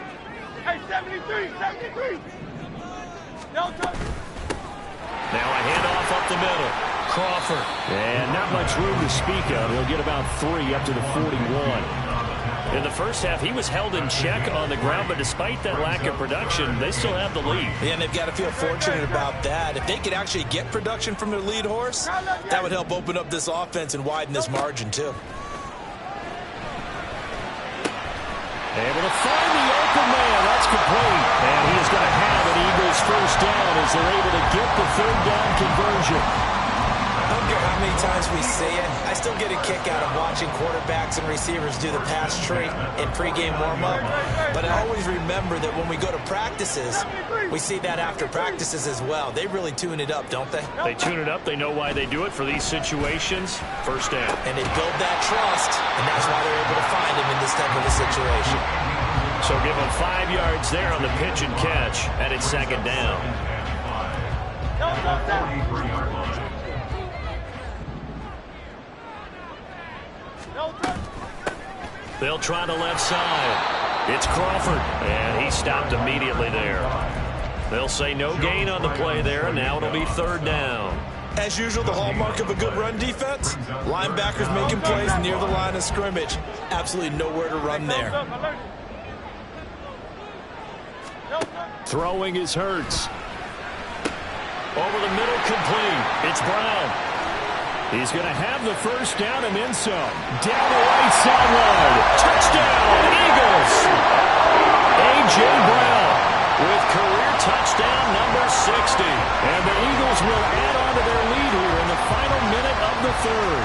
Hey, 73, 73. No touch. Now a handoff up the middle. Crawford. And not much room to speak of. He'll get about 3 up to the 41. In the first half, he was held in check on the ground, but despite that lack of production, they still have the lead. Yeah, and they've got to feel fortunate about that. If they could actually get production from their lead horse, that would help open up this offense and widen this margin, too. Able to find the open man. That's complete. And he is going to have an Eagles first down as they're able to get the third down conversion. I don't care how many times we say it, I still get a kick out of watching quarterbacks and receivers do the pass trait in pregame warm-up. But I always remember that when we go to practices, we see that after practices as well. They really tune it up, don't they? They tune it up. They know why they do it for these situations. First down. And they build that trust, and that's why they're able to find him in this type of a situation. So give them 5 yards there on the pitch and catch, and it's second down. They'll try the left side. It's Crawford, and he stopped immediately there. They'll say no gain on the play there, and now it'll be third down. As usual, the hallmark of a good run defense, linebackers making plays near the line of scrimmage. Absolutely nowhere to run there. Throwing is Hurts. Over the middle, complete. It's Brown. He's going to have the first down and then some. Down the right sideline. Touchdown, Eagles. A.J. Brown with career touchdown number 60. And the Eagles will add on to their lead here in the final minute of the third.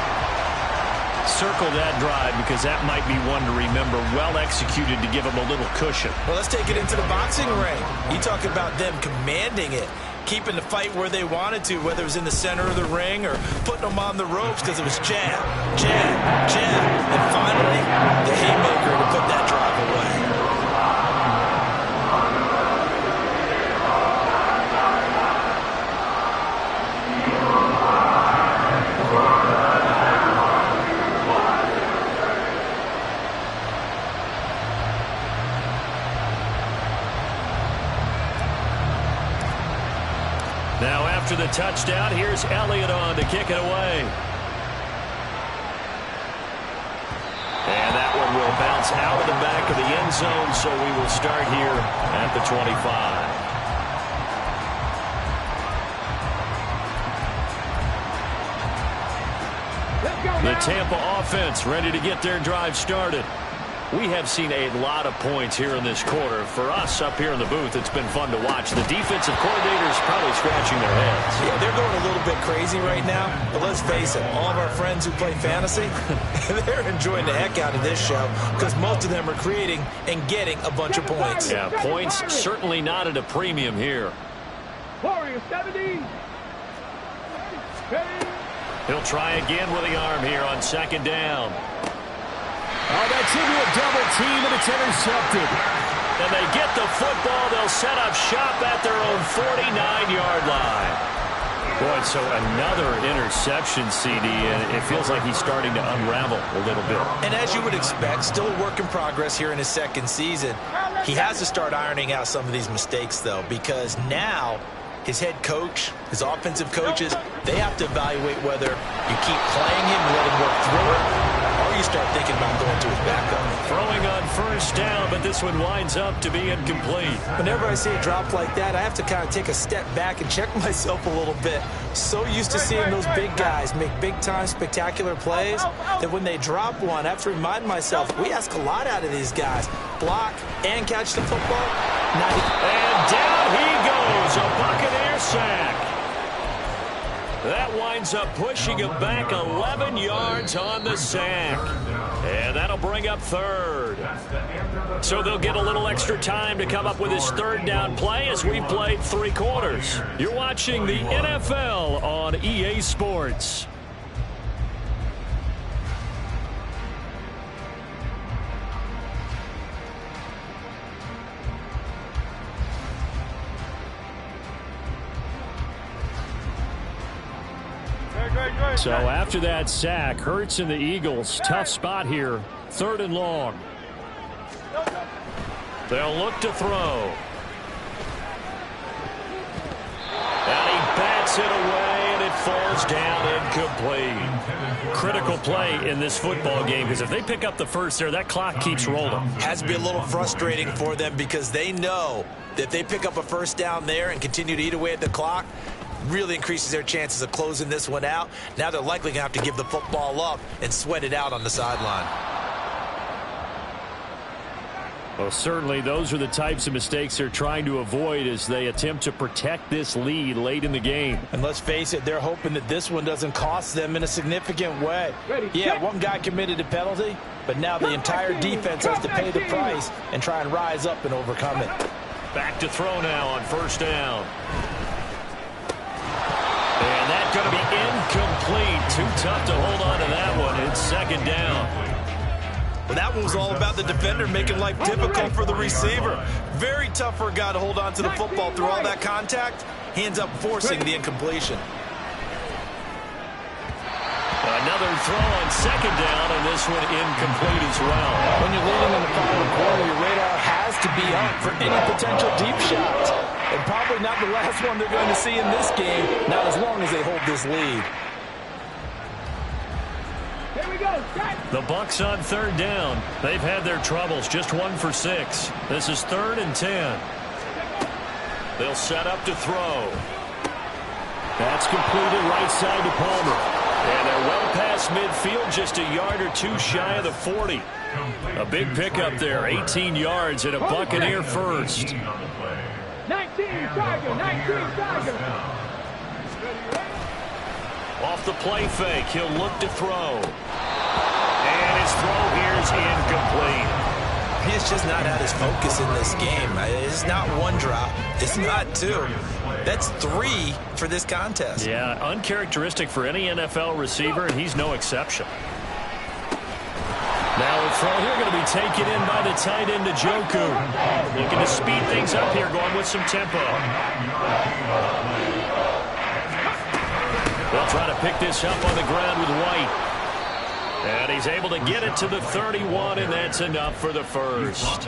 Circle that drive because that might be one to remember. Well executed to give them a little cushion. Well, let's take it into the boxing ring. You talk about them commanding it, keeping the fight where they wanted to, whether it was in the center of the ring or putting them on the ropes because it was jab, jab, jab. And finally, the haymaker to put that drive away. Now after the touchdown, here's Elliott on to kick it away. And that one will bounce out of the back of the end zone, so we will start here at the 25. The Tampa offense ready to get their drive started. We have seen a lot of points here in this quarter. For us up here in the booth, it's been fun to watch. The defensive coordinators probably scratching their heads. Yeah, they're going a little bit crazy right now. But let's face it, all of our friends who play fantasy, they're enjoying the heck out of this show because most of them are creating and getting a bunch of points. Yeah, points certainly not at a premium here. Warrior 70. He'll try again with the arm here on second down. Oh, that's into a double team, and it's intercepted. And they get the football. They'll set up shop at their own 49-yard line. Boy, so another interception, CD, and it feels like he's starting to unravel a little bit. And as you would expect, still a work in progress here in his second season. He has to start ironing out some of these mistakes, though, because now his head coach, his offensive coaches, they have to evaluate whether you keep playing him and let him work through it, or you start thinking about going to his backup. Throwing on first down, but this one winds up to be incomplete. Whenever I see a drop like that, I have to kind of take a step back and check myself a little bit. So used to seeing those big guys make big-time spectacular plays that when they drop one, I have to remind myself, we ask a lot out of these guys. Block and catch the football. And down he goes, a Buccaneer sack. That winds up pushing him back 11 yards on the sack. And that'll bring up third. So they'll get a little extra time to come up with his third down play as we've played 3 quarters. You're watching the NFL on EA Sports. So after that sack, Hurts and the Eagles, tough spot here, 3rd and long. They'll look to throw. And he bats it away, and it falls down incomplete. Critical play in this football game, because if they pick up the first there, that clock keeps rolling. Has to be a little frustrating for them because they know that if they pick up a first down there and continue to eat away at the clock, really increases their chances of closing this one out. Now they're likely going to have to give the football up and sweat it out on the sideline. Well, certainly those are the types of mistakes they're trying to avoid as they attempt to protect this lead late in the game. And let's face it, they're hoping that this one doesn't cost them in a significant way. Yeah, one guy committed a penalty, but now the entire defense has to pay the price and try and rise up and overcome it. Back to throw now on first down. And that's going to be incomplete. Too tough to hold on to that one. It's 2nd down. Well, that one was all about the defender making life difficult for the receiver. Very tough for a guy to hold on to the football through all that contact. He ends up forcing the incompletion. Another throw on 2nd down, and this one incomplete as well. When you're leading in the final quarter, your radar has to be up for any potential deep shots. And probably not the last one they're going to see in this game, not as long as they hold this lead. The Bucs on 3rd down. They've had their troubles, just 1 for 6. This is 3rd and 10. They'll set up to throw. That's completed right side to Palmer. And they're well past midfield, just a yard or 2 shy of the 40. A big pickup there, 18 yards and a Buccaneer first. 19 Tiger. Off the play fake, he'll look to throw. And his throw here is incomplete. He has just not had his focus in this game. It's not 1 drop. It's not 2. That's 3 for this contest. Yeah, uncharacteristic for any NFL receiver, and he's no exception. Now the throw here going to be taken in by the tight end, Njoku. Looking to speed things up here, going with some tempo. They'll try to pick this up on the ground with White. And he's able to get it to the 31, and that's enough for the first.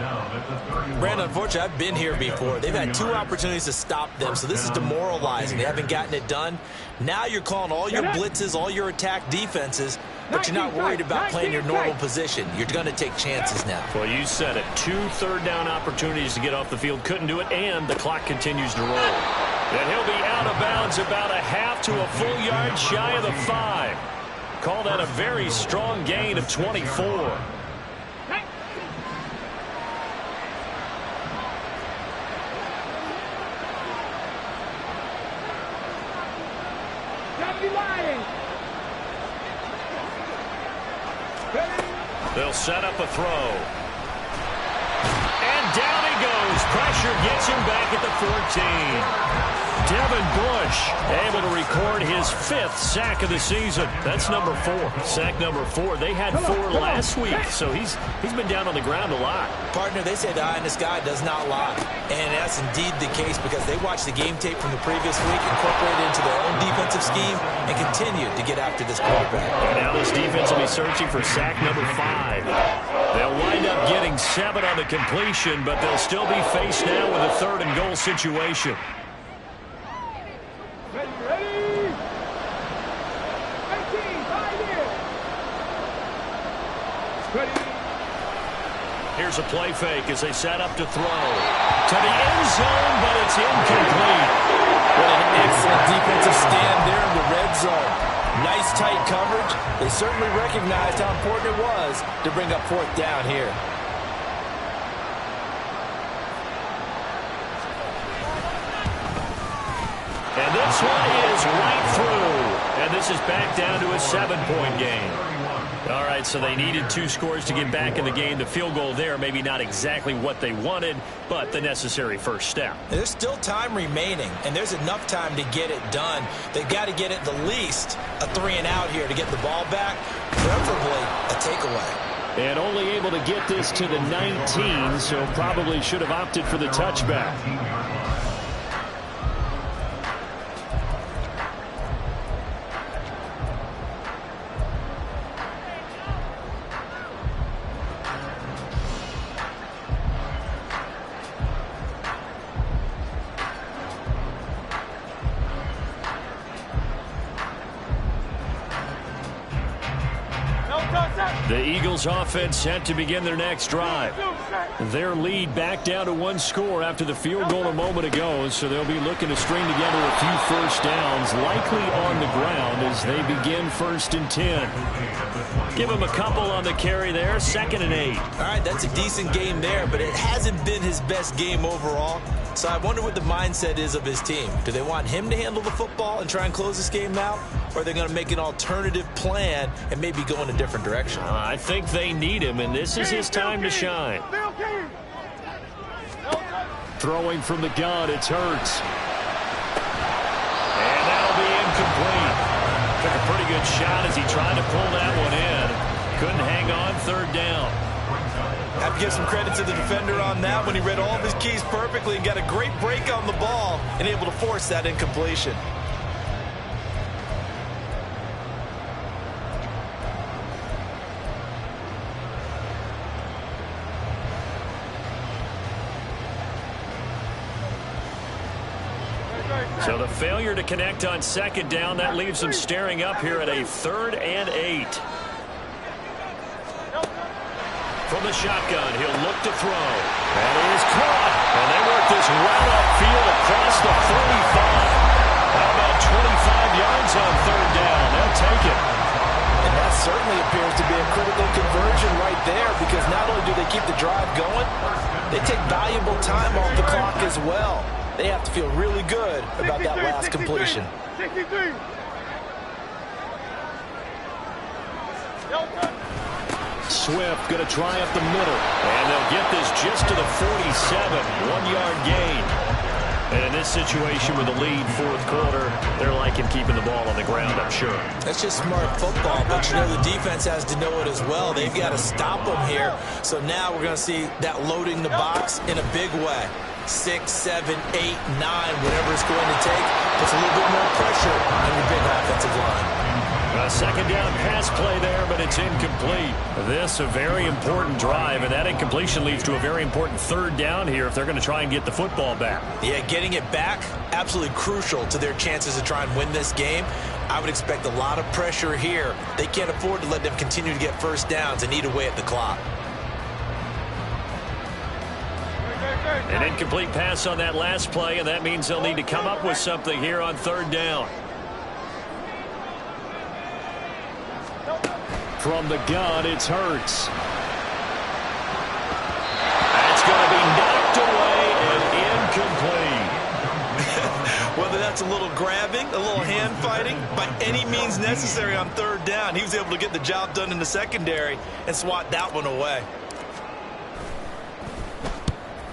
Brandon, unfortunately, I've been here before. They've had 2 opportunities to stop them, so this is demoralizing. They haven't gotten it done. Now you're calling all your blitzes, all your attack defenses, but you're not worried about playing your normal position. You're going to take chances now. Well, you said it. 2 third-down opportunities to get off the field. Couldn't do it, and the clock continues to roll. And he'll be out of bounds about a half to a full yard shy of the 5. Call that a very strong gain of 24. They'll set up a throw. And down he goes. Pressure gets him back at the 14. Devin Bush able to record his 5th sack of the season. That's number 4. Sack number 4. They had 4 last week, so he's been down on the ground a lot. Partner, they say the eye in the sky does not lie. And that's indeed the case because they watched the game tape from the previous week, incorporated it into their own defensive scheme, and continued to get after this quarterback. And now this defense will be searching for sack number 5. They'll wind up getting 7 on the completion, but they'll still be faced now with a 3rd and goal situation. Here's a play fake as they set up to throw. To the end zone, but it's incomplete. What an excellent defensive stand there in the red zone. Nice tight coverage. They certainly recognized how important it was to bring up 4th down here. And this one is right through. And this is back down to a 7-point game. All right, so they needed 2 scores to get back in the game. The field goal there, maybe not exactly what they wanted, but the necessary first step. There's still time remaining, and there's enough time to get it done. They've got to get at the least a 3-and-out here to get the ball back, preferably a takeaway. And only able to get this to the 19, so probably should have opted for the touchback. The Eagles offense set to begin their next drive. Their lead back down to 1 score after the field goal a moment ago, so they'll be looking to string together a few first downs, likely on the ground as they begin 1st and 10. Give him a couple on the carry there, 2nd and 8. All right, that's a decent game there, but it hasn't been his best game overall. So I wonder what the mindset is of his team. Do they want him to handle the football and try and close this game out? Or are they going to make an alternative plan and maybe go in a different direction? I think they need him, and this is his time to shine. Throwing from the gun, it's Hurts. And that'll be incomplete. Took a pretty good shot as he tried to pull that one in. Couldn't hang on, 3rd down. Have to give some credit to the defender on that when he read all of his keys perfectly and got a great break on the ball and able to force that incompletion. So the failure to connect on 2nd down, that leaves them staring up here at a 3rd and 8. From the shotgun, he'll look to throw. And he is caught. And they work this right upfield across the 35. How about 25 yards on 3rd down? They'll take it. And that certainly appears to be a critical conversion right there, because not only do they keep the drive going, they take valuable time off the clock as well. They have to feel really good about that last completion. 63. Swift going to try up the middle. And they'll get this just to the 47. 1-yard gain. And in this situation with the lead 4th quarter, they're liking keeping the ball on the ground, I'm sure. That's just smart football, but you know the defense has to know it as well. They've got to stop them here. So now we're going to see that loading the box in a big way. 6, 7, 8, 9, whatever it's going to take, puts a little bit more pressure on your big offensive line. A 2nd down pass play there, but it's incomplete. This a very important drive, and that incompletion leads to a very important 3rd down here if they're going to try and get the football back. Yeah, getting it back, absolutely crucial to their chances to try and win this game. I would expect a lot of pressure here. They can't afford to let them continue to get first downs and eat away at the clock. An incomplete pass on that last play, and that means they'll need to come up with something here on 3rd down. From the gun, it's Hurts. That's going to be knocked away and incomplete. Whether that's a little grabbing, a little hand fighting, by any means necessary on 3rd down, he was able to get the job done in the secondary and swat that one away.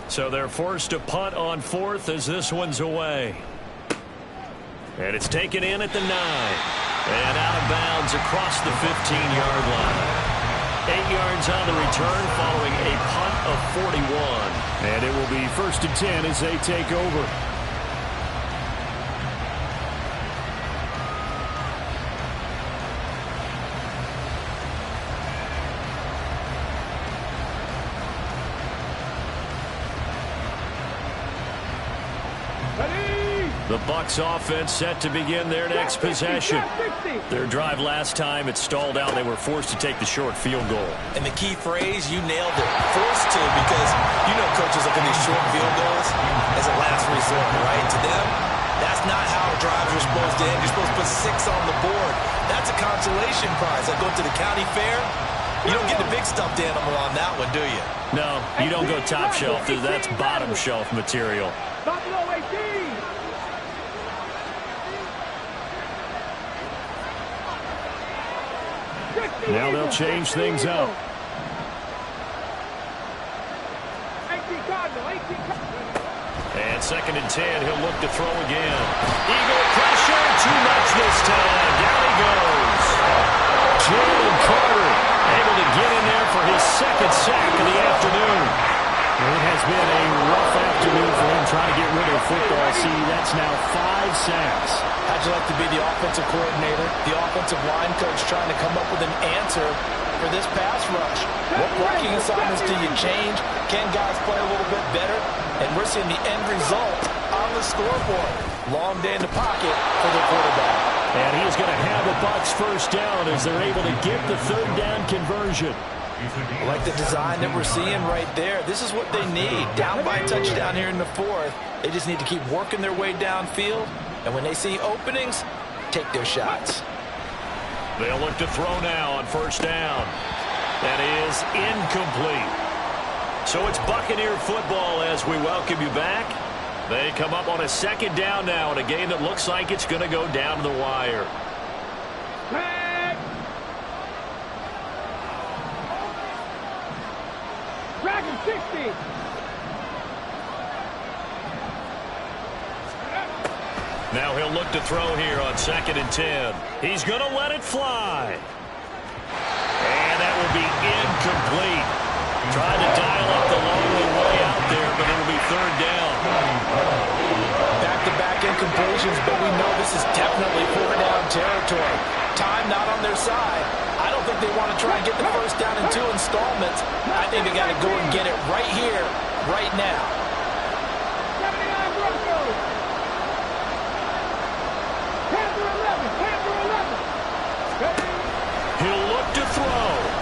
So they're forced to punt on 4th as this one's away. And it's taken in at the 9. And out of bounds across the 15-yard line. 8 yards on the return following a punt of 41. And it will be 1st and 10 as they take over. The Bucs offense set to begin their next possession. Their drive last time, it stalled out. They were forced to take the short field goal. And the key phrase, you nailed it. Forced to, because you know coaches look at these short field goals as a last resort, right? To them, that's not how drives are supposed to end. You're supposed to put 6 on the board. That's a consolation prize. Like going to the county fair, you don't get the big stuffed animal on that one, do you? No, you don't go top shelf. That's bottom shelf material. Now they'll change things up. 18 Cardinal, 18 Cardinal. And 2nd and 10, he'll look to throw again. Eagle pressure, too much this time. Down he goes. Jalen Carter able to get in there for his 2nd sack of the afternoon. It has been a rough afternoon for him trying to get rid of the football. See, that's now 5 sacks. How'd you like to be the offensive coordinator, the offensive line coach trying to come up with an answer for this pass rush? What blocking assignments do you change? Can guys play a little bit better? And we're seeing the end result on the scoreboard. Long day in the pocket for the quarterback. And he is going to have the Bucs first down as they're able to get the 3rd down conversion. I like the design that we're seeing right there. This is what they need. Down by a touchdown here in the 4th. They just need to keep working their way downfield. And when they see openings, take their shots. They'll look to throw now on 1st down. That is incomplete. So it's Buccaneer football as we welcome you back. They come up on a 2nd down now in a game that looks like it's going to go down to the wire. Dragon 60. Now he'll look to throw here on 2nd and 10. He's going to let it fly. And that will be incomplete. Tried to dial up the lonely way out there, but it'll be 3rd down. Back-to-back incompletions, but we know this is definitely 4th-down territory. Time not on their side. I don't think they want to try and get the 1st down in 2 installments. I think they got to go and get it right here, right now. 79 Broncos. Panther 11, Panther 11. He'll look to throw.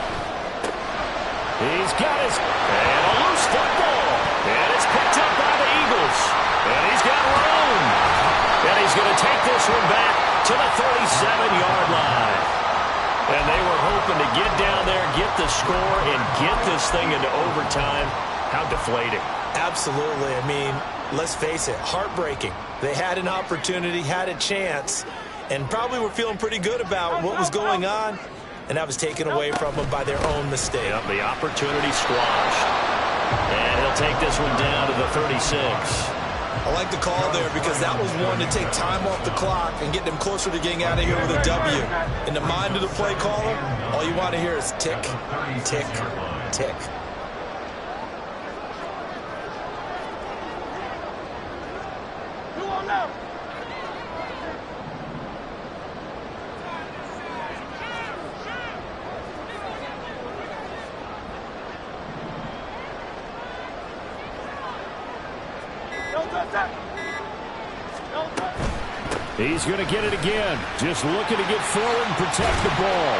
He's got his, and a loose football. And it's picked up by the Eagles. And he's got room. And he's going to take this one back to the 37-yard line. And they were hoping to get down there, get the score, and get this thing into overtime. How deflating. Absolutely. I mean, let's face it, heartbreaking. They had an opportunity, had a chance, and probably were feeling pretty good about what was going on, and that was taken away from them by their own mistake. Yep, the opportunity squashed. And he'll take this one down to the 36. I like the call there because that was one to take time off the clock and get them closer to getting out of here with a W. In the mind of the play caller, all you want to hear is tick, tick, tick. Who on now? He's going to get it again. Just looking to get forward and protect the ball.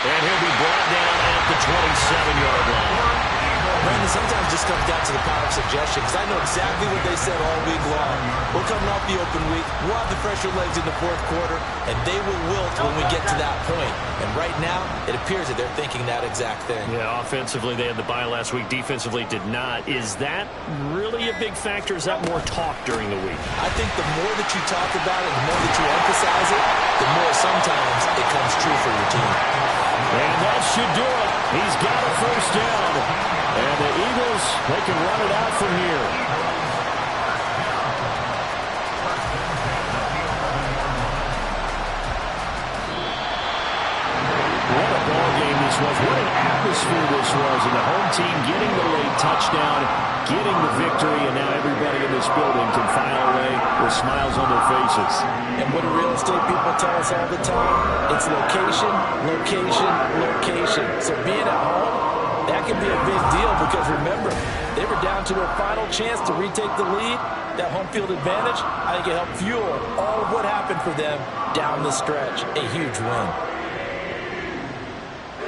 And he'll be brought down at the 27-yard line. Brandon, sometimes just comes down to the power of suggestion because I know exactly what they said all week long. We're coming off the open week. We'll have the fresher legs in the 4th quarter, and they will wilt when we get to that point. And right now, it appears that they're thinking that exact thing. Yeah, offensively, they had the bye last week. Defensively, did not. Is that really a big factor? Is that more talk during the week? I think the more that you talk about it, the more that you emphasize it, the more sometimes it comes true for your team. And that should do it. He's got a 1st down. And the Eagles, they can run it out from here. What a ball game this was. What an atmosphere this was. And the home team getting the late touchdown, getting the victory, and now everybody in this building can file away with smiles on their faces. And what do real estate people tell us all the time? It's location, location, location. So being at home, that can be a big deal because, remember, they were down to their final chance to retake the lead. That home field advantage, I think it helped fuel all of what happened for them down the stretch. A huge win.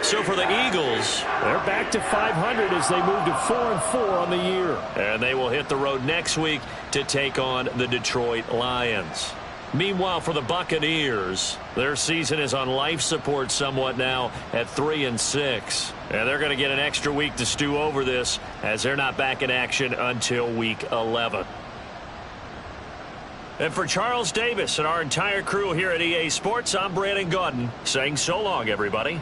So for the Eagles, they're back to 500 as they move to 4-4 on the year. And they will hit the road next week to take on the Detroit Lions. Meanwhile, for the Buccaneers, their season is on life support somewhat now at 3-6. And they're going to get an extra week to stew over this as they're not back in action until week 11. And for Charles Davis and our entire crew here at EA Sports, I'm Brandon Gaudin saying so long, everybody.